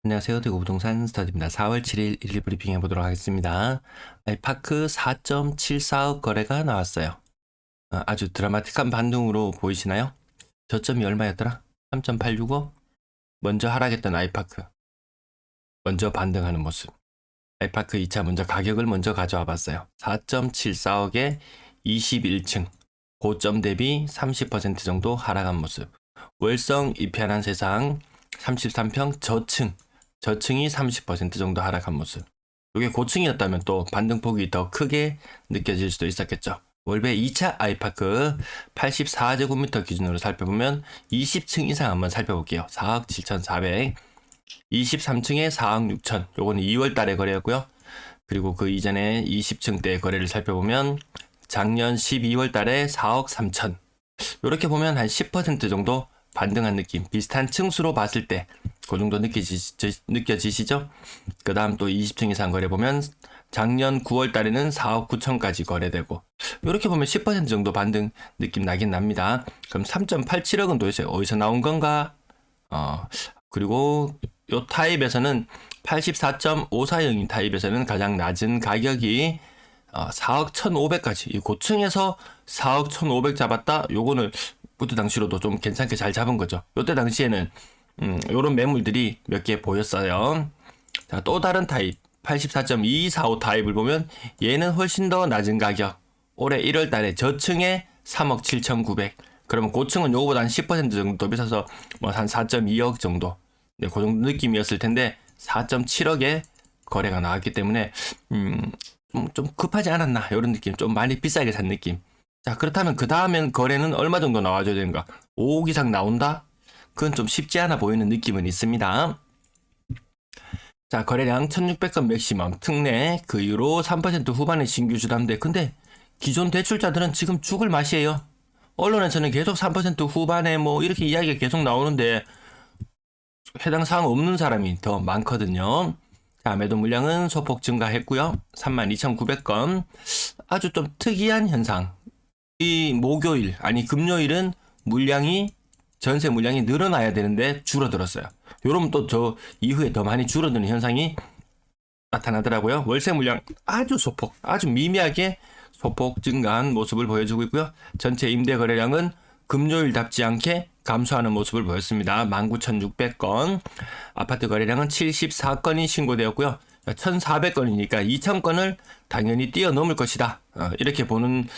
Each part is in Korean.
안녕하세요. 대구 부동산 스타디입니다. 4월 7일 1일 브리핑 해보도록 하겠습니다. 아이파크 4.74억 거래가 나왔어요. 아주 드라마틱한 반등으로 보이시나요? 저점이 얼마였더라? 3.865? 먼저 하락했던 아이파크. 먼저 반등하는 모습. 아이파크 2차 먼저 가격을 먼저 가져와 봤어요. 4.74억에 21층. 고점 대비 30% 정도 하락한 모습. 월성 이편한 세상 33평 저층이 30% 정도 하락한 모습. 이게 고층이었다면 또 반등폭이 더 크게 느껴질 수도 있었겠죠. 월배 2차 아이파크 84제곱미터 기준으로 살펴보면 20층 이상 한번 살펴볼게요. 4억 7,400, 23층에 4억 6천. 요거는 2월 달에 거래였고요. 그리고 그 이전에 20층 대 거래를 살펴보면 작년 12월 달에 4억 3천. 이렇게 보면 한 10% 정도 반등한 느낌, 비슷한 층수로 봤을 때 그 정도 느껴지시죠? 그 다음 또 20층 이상 거래 보면 작년 9월 달에는 4억 9천까지 거래되고, 이렇게 보면 10% 정도 반등 느낌 나긴 납니다. 그럼 3.87억은 도대체 어디서 나온 건가? 그리고 요 타입에서는 84.540인 타입에서는 가장 낮은 가격이 4억 1,500까지, 이 고층에서 4억 1,500 잡았다. 요거는 그때 당시로도 좀 괜찮게 잘 잡은 거죠. 요때 당시에는 요런 매물들이 몇 개 보였어요. 자, 또 다른 타입 84.245 타입을 보면 얘는 훨씬 더 낮은 가격. 올해 1월 달에 저층에 3억 7,900. 그러면 고층은 요거보다 한 10% 정도 더 비싸서 뭐 한 4.2억 정도. 네, 그 정도 느낌이었을 텐데 4.7억에 거래가 나왔기 때문에 좀 급하지 않았나, 이런 느낌. 좀 많이 비싸게 산 느낌. 자, 그렇다면 그 다음엔 거래는 얼마 정도 나와줘야 되는가? 5억 이상 나온다? 그건 좀 쉽지 않아 보이는 느낌은 있습니다. 자, 거래량 1600건 맥시멈, 특례, 그 이후로 3% 후반의 신규 주담대. 근데 기존 대출자들은 지금 죽을 맛이에요. 언론에서는 계속 3% 후반에 뭐 이렇게 이야기가 계속 나오는데 해당 사항 없는 사람이 더 많거든요. 자, 매도 물량은 소폭 증가했고요. 32,900건. 아주 좀 특이한 현상. 이 목요일, 아니 금요일은 전세 물량이 늘어나야 되는데 줄어들었어요. 요러면 또 저 이후에 더 많이 줄어드는 현상이 나타나더라고요. 월세 물량 아주 미미하게 소폭 증가한 모습을 보여주고 있고요. 전체 임대 거래량은 금요일답지 않게 감소하는 모습을 보였습니다. 19,600건. 아파트 거래량은 74건이 신고되었고요. 1,400건이니까 2,000건을 당연히 뛰어넘을 것이다. 이렇게 보는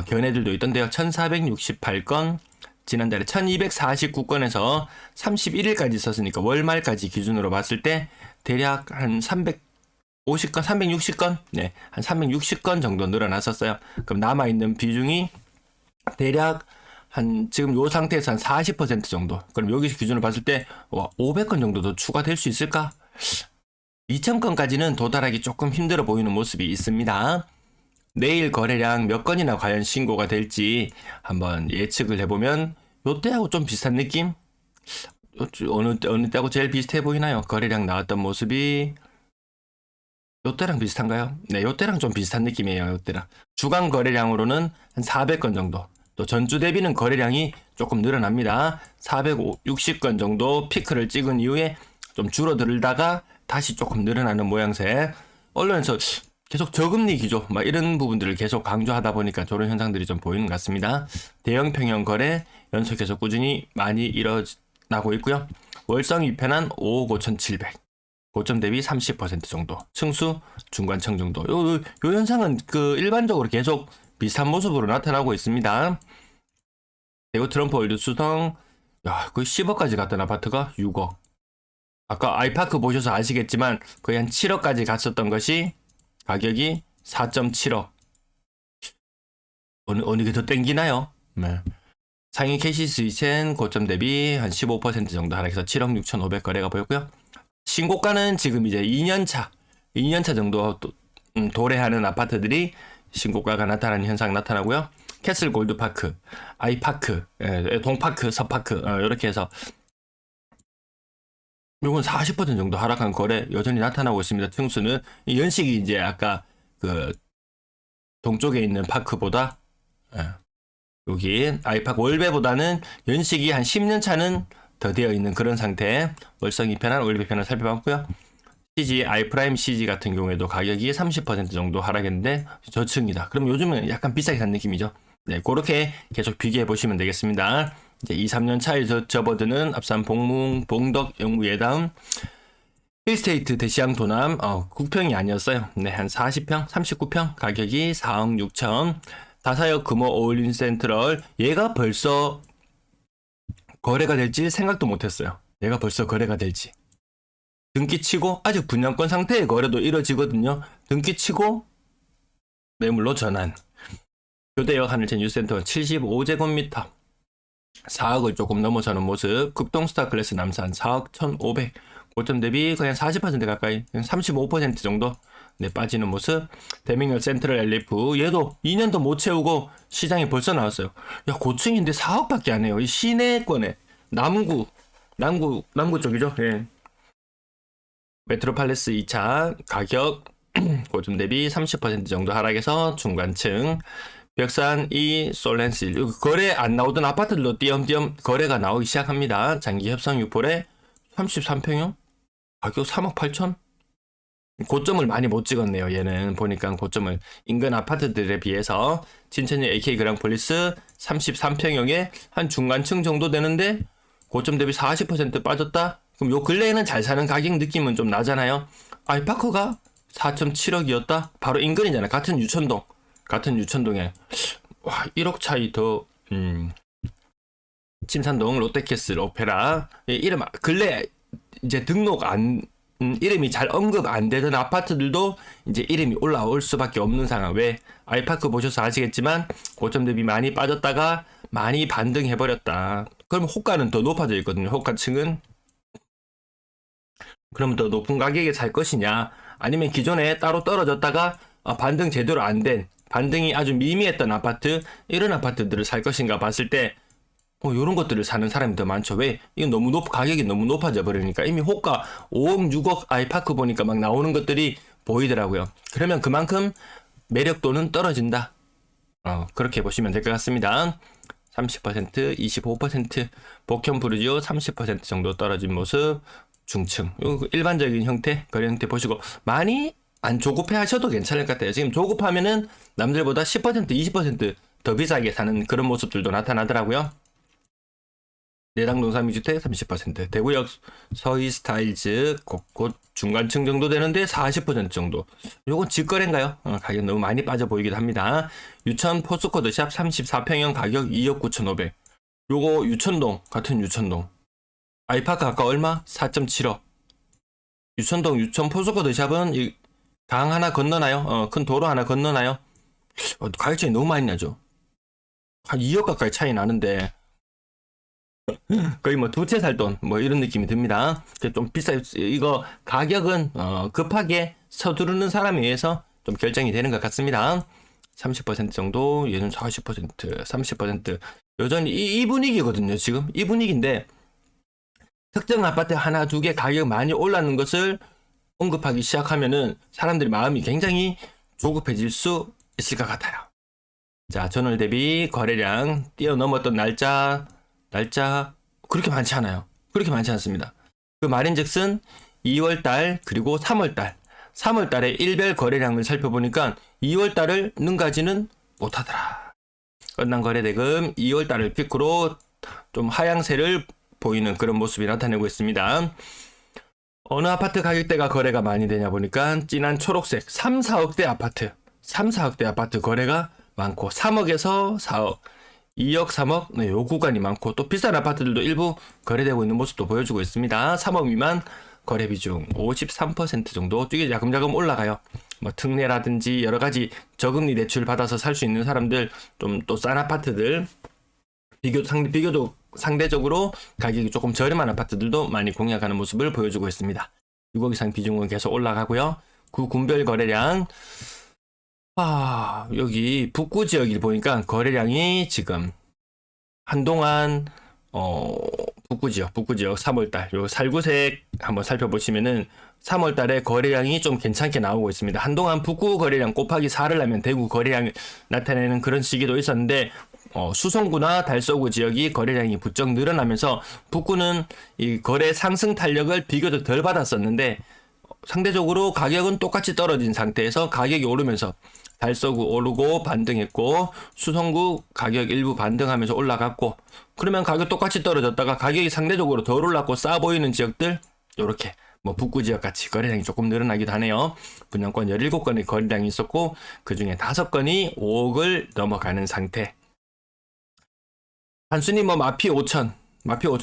견해들도 있던데요. 1,468건, 지난달에 1,249건에서 31일까지 있었으니까 월말까지 기준으로 봤을 때 대략 한 350건, 360건? 네, 한 360건 정도 늘어났었어요. 그럼 남아있는 비중이 대략 지금 요 상태에서 한 40% 정도. 그럼 여기서 기준으로 봤을 때 500건 정도 더 추가될 수 있을까? 2,000건까지는 도달하기 조금 힘들어 보이는 모습이 있습니다. 내일 거래량 몇 건이나 과연 신고가 될지 한번 예측을 해보면 요때하고 좀 비슷한 느낌? 어느 때하고 제일 비슷해 보이나요? 거래량 나왔던 모습이 요때랑 비슷한가요? 네, 요때랑 좀 비슷한 느낌이에요. 요때랑 주간 거래량으로는 한 400건 정도. 또 전주 대비는 거래량이 조금 늘어납니다. 460건 정도 피크를 찍은 이후에 좀 줄어들다가 다시 조금 늘어나는 모양새. 언론에서 계속 저금리 기조 막 이런 부분들을 계속 강조하다 보니까 저런 현상들이 좀 보이는 것 같습니다. 대형 평형 거래 연속해서 꾸준히 많이 일어나고 있고요. 월성 이편한 5억 5,700. 고점 대비 30% 정도. 층수 중간층 정도. 요 현상은 그 일반적으로 계속 비슷한 모습으로 나타나고 있습니다. 대구 트럼프 월드 수성, 거의 10억까지 갔던 아파트가 6억. 아까 아이파크 보셔서 아시겠지만 거의 한 7억까지 갔었던 것이 가격이 4.7억. 어느 게 더 땡기나요? 네. 상위 캐시 스위첸 고점 대비 한 15% 정도 하락해서 7억 6,500 거래가 보였고요. 신고가는 지금 이제 2년차 정도 도래하는 아파트들이 신고가가 나타나는 현상 나타나고요. 캐슬 골드파크, 아이파크, 동파크, 서파크 이렇게 해서 요건 40% 정도 하락한 거래 여전히 나타나고 있습니다. 층수는 연식이 이제 아까 그 동쪽에 있는 파크보다 여기 아이파크 월배보다는 연식이 한 10년 차는 더디어 있는 그런 상태. 월성이 편한 올리브 편을 살펴봤고요. CG, 아이프라임 CG 같은 경우에도 가격이 30% 정도 하락했는데 저층이다. 그럼 요즘은 약간 비싸게 산 느낌이죠. 네, 그렇게 계속 비교해 보시면 되겠습니다. 이제 2, 3년 차에 접어드는 앞산 봉문, 봉덕, 영구 예다음, 힐스테이트 대시양 도남, 9평이 아니었어요. 네, 한 40평, 39평, 가격이 4억 6천. 다사역 금호 어울린 센트럴, 얘가 벌써 거래가 될지 생각도 못했어요. 얘가 벌써 거래가 될지. 등기치고 아직 분양권 상태의 거래도 이뤄지거든요. 등기치고 매물로 전환. 교대역 하늘채 뉴센터 75제곱미터 4억을 조금 넘어서는 모습. 극동스타 클래스 남산 4억 1,500. 고점 대비 그냥 40% 가까이, 35% 정도 네, 빠지는 모습. 대명역 센트럴 LF, 얘도 2년도 못 채우고 시장에 벌써 나왔어요. 야, 고층인데 4억밖에 안 해요. 이 시내권에 남구 쪽이죠. 예. 메트로팔레스 2차 가격 고점 대비 30% 정도 하락해서 중간층. 벽산 2 솔렌스 1, 거래 안 나오던 아파트들도 띄엄띄엄 거래가 나오기 시작합니다. 장기 협상 유폴에 33평형 가격 3억 8천. 고점을 많이 못 찍었네요. 얘는 보니까 고점을 인근 아파트들에 비해서. 진천역 AK 그랑폴리스 33평형에 한 중간층 정도 되는데 고점 대비 40% 빠졌다. 그럼 요 근래에는 잘 사는 가격 느낌은 좀 나잖아요. 아이파크가 4.7억이었다. 바로 인근이잖아. 같은 유천동에 와 1억 차이 더. 침산동 롯데캐슬 오페라, 이름 근래 이제 등록 안 이름이 잘 언급 안 되던 아파트들도 이제 이름이 올라올 수밖에 없는 상황. 왜? 아이파크 보셔서 아시겠지만 고점 대비 많이 빠졌다가 많이 반등해버렸다. 그럼 호가는 더 높아져 있거든요. 호가층은. 그럼 더 높은 가격에 살 것이냐, 아니면 기존에 따로 떨어졌다가 반등 제대로 안 된, 반등이 아주 미미했던 아파트, 이런 아파트들을 살 것인가 봤을 때 이런 것들을 사는 사람이 더 많죠. 왜? 이건 가격이 너무 높아져 버리니까. 이미 호가 5억, 6억 아이파크 보니까 막 나오는 것들이 보이더라고요. 그러면 그만큼 매력도는 떨어진다. 그렇게 보시면 될 것 같습니다. 30%, 25%, 복형 부르지오 30% 정도 떨어진 모습, 중층. 일반적인 형태, 거래 형태 보시고 많이 안 조급해 하셔도 괜찮을 것 같아요. 지금 조급하면은 남들보다 10%, 20% 더 비싸게 사는 그런 모습들도 나타나더라고요. 내당 농산미주택 30%, 대구역 서희스타일즈 곧 중간층 정도 되는데 40% 정도. 요건 직거래인가요? 가격 너무 많이 빠져 보이기도 합니다. 유천 포스코드샵 34평형 가격 2억 9,500. 요거 같은 유천동. 아이파크 아까 얼마? 4.7억. 유천 포스코드샵은 강 하나 건너나요? 큰 도로 하나 건너나요? 가격 차이 너무 많이 나죠. 한 2억 가까이 차이 나는데 거의 뭐 두 채 살 돈 이런 느낌이 듭니다. 좀 비싸요. 이거 가격은 급하게 서두르는 사람에 의해서 좀 결정이 되는 것 같습니다. 30% 정도, 얘는 40%, 30%. 여전히 이 분위기거든요. 지금 이 분위기인데 특정 아파트 하나 두 개 가격 많이 올라는 것을 언급하기 시작하면은 사람들의 마음이 굉장히 조급해질 수 있을 것 같아요. 자, 전월 대비 거래량 뛰어넘었던 날짜 그렇게 많지 않아요. 그렇게 많지 않습니다. 그 말인즉슨 2월달 그리고 3월달의 일별 거래량을 살펴보니까 2월달을 능가지는 못하더라. 끝난 거래대금 2월달을 피크로 좀 하향세를 보이는 그런 모습이 나타내고 있습니다. 어느 아파트 가격대가 거래가 많이 되냐 보니까 진한 초록색 3, 4억대 아파트 거래가 많고 3억에서 4억, 2억, 3억, 네, 요 구간이 많고 또 비싼 아파트들도 일부 거래되고 있는 모습도 보여주고 있습니다. 3억 미만 거래 비중 53% 정도 뛰게 자금자금 올라가요. 특례라든지 여러 가지 저금리 대출 받아서 살 수 있는 사람들, 좀 또 싼 아파트들, 비교적 상대적으로 가격이 조금 저렴한 아파트들도 많이 공략하는 모습을 보여주고 있습니다. 6억 이상 비중은 계속 올라가고요. 구 군별 거래량, 여기 북구 지역을 보니까 거래량이 지금 한동안 북구 지역 3월달 요 살구색 한번 살펴보시면은 3월달에 거래량이 좀 괜찮게 나오고 있습니다. 한동안 북구 거래량 곱하기 4를 하면 대구 거래량 나타내는 그런 시기도 있었는데 수성구나 달서구 지역이 거래량이 부쩍 늘어나면서 북구는 이 거래 상승 탄력을 비교적 덜 받았었는데 상대적으로 가격은 똑같이 떨어진 상태에서 가격이 오르면서 달서구 오르고 반등했고 수성구 가격 일부 반등하면서 올라갔고, 그러면 가격 똑같이 떨어졌다가 가격이 상대적으로 덜 올랐고 싸 보이는 지역들 요렇게 북구 지역 같이 거래량이 조금 늘어나기도 하네요. 분양권 17건의 거래량이 있었고 그 중에 5건이 5억을 넘어가는 상태. 단순히 마피 5천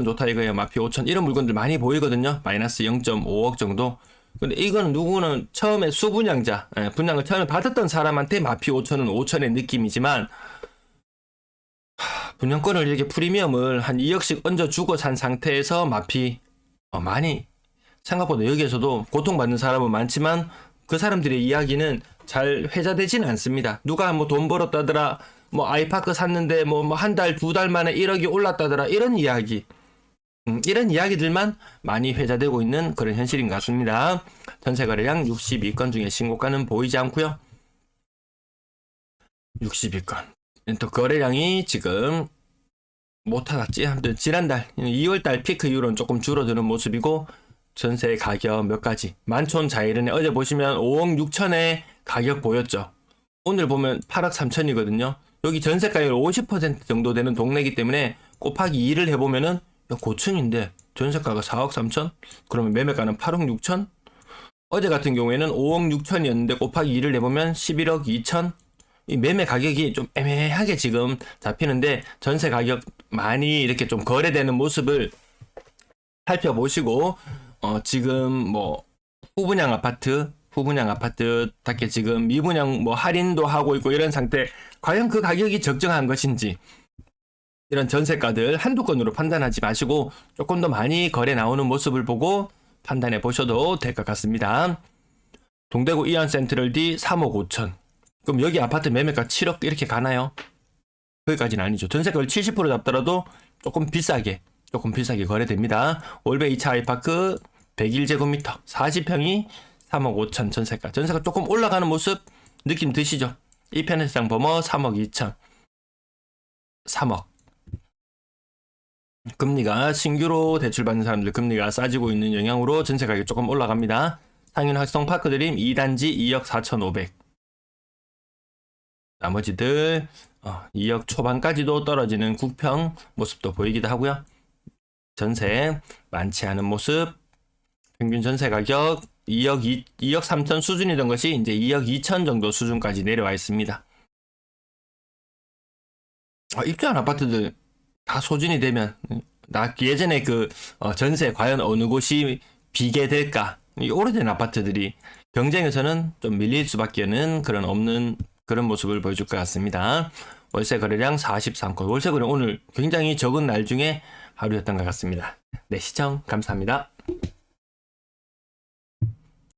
좋다 이거예요. 마피 5천 이런 물건들 많이 보이거든요. 마이너스 0.5억 정도. 근데 이거는 누구는 처음에 수분양자, 분양을 처음에 받았던 사람한테 마피 5천은 5천의 느낌이지만, 분양권을 이렇게 프리미엄을 한 2억씩 얹어주고 산 상태에서 마피 많이, 생각보다 여기에서도 고통받는 사람은 많지만 그 사람들의 이야기는 잘 회자되지는 않습니다. 누가 돈 벌었다더라, 아이파크 샀는데 한 달, 2달 만에 1억이 올랐다더라, 이런 이야기. 이런 이야기들만 많이 회자되고 있는 그런 현실인 것 같습니다. 전세 거래량 62건 중에 신고가는 보이지 않고요. 62건. 또 거래량이 지금 못하겠지. 아무튼 지난달 2월달 피크 이후로는 조금 줄어드는 모습이고, 전세 가격 몇 가지. 만촌 자이른에 어제 보시면 5억 6천에 가격 보였죠. 오늘 보면 8억 3천이거든요. 여기 전세가율 50% 정도 되는 동네이기 때문에 곱하기 2를 해보면은 고층인데 전세가가 4억 3천? 그러면 매매가는 8억 6천? 어제 같은 경우에는 5억 6천이었는데 곱하기 2를 해보면 11억 2천? 이 매매 가격이 좀 애매하게 지금 잡히는데, 전세 가격 많이 이렇게 좀 거래되는 모습을 살펴보시고, 지금 후분양 아파트답게 지금 미분양 할인도 하고 있고 이런 상태, 과연 그 가격이 적정한 것인지, 이런 전세가들 한두 건으로 판단하지 마시고 조금 더 많이 거래 나오는 모습을 보고 판단해 보셔도 될 것 같습니다. 동대구 이안 센트럴 D 3억 5천. 그럼 여기 아파트 매매가 7억 이렇게 가나요? 거기까지는 아니죠. 전세가를 70% 잡더라도 조금 비싸게 거래됩니다. 올베 2차 아이파크 101제곱미터 40평이 3억 5천 전세가 조금 올라가는 모습 느낌 드시죠? 이 편의상 범어 3억 2천. 3억. 금리가 신규로 대출받는 사람들 금리가 싸지고 있는 영향으로 전세 가격이 조금 올라갑니다. 상윤 학성 파크드림 2단지 2억 4,500. 나머지들 2억 초반까지도 떨어지는 국평 모습도 보이기도 하고요. 전세 많지 않은 모습. 평균 전세 가격 2억 3천 수준이던 것이 이제 2억 2천 정도 수준까지 내려와 있습니다. 입주한 아파트들 다 소진이 되면 예전에 전세 과연 어느 곳이 비게 될까? 이 오래된 아파트들이 경쟁에서는 좀 밀릴 수밖에는 없는 그런 모습을 보여줄 것 같습니다. 월세 거래량 43건. 월세 거래 오늘 굉장히 적은 날 중에 하루였던 것 같습니다. 네, 시청 감사합니다.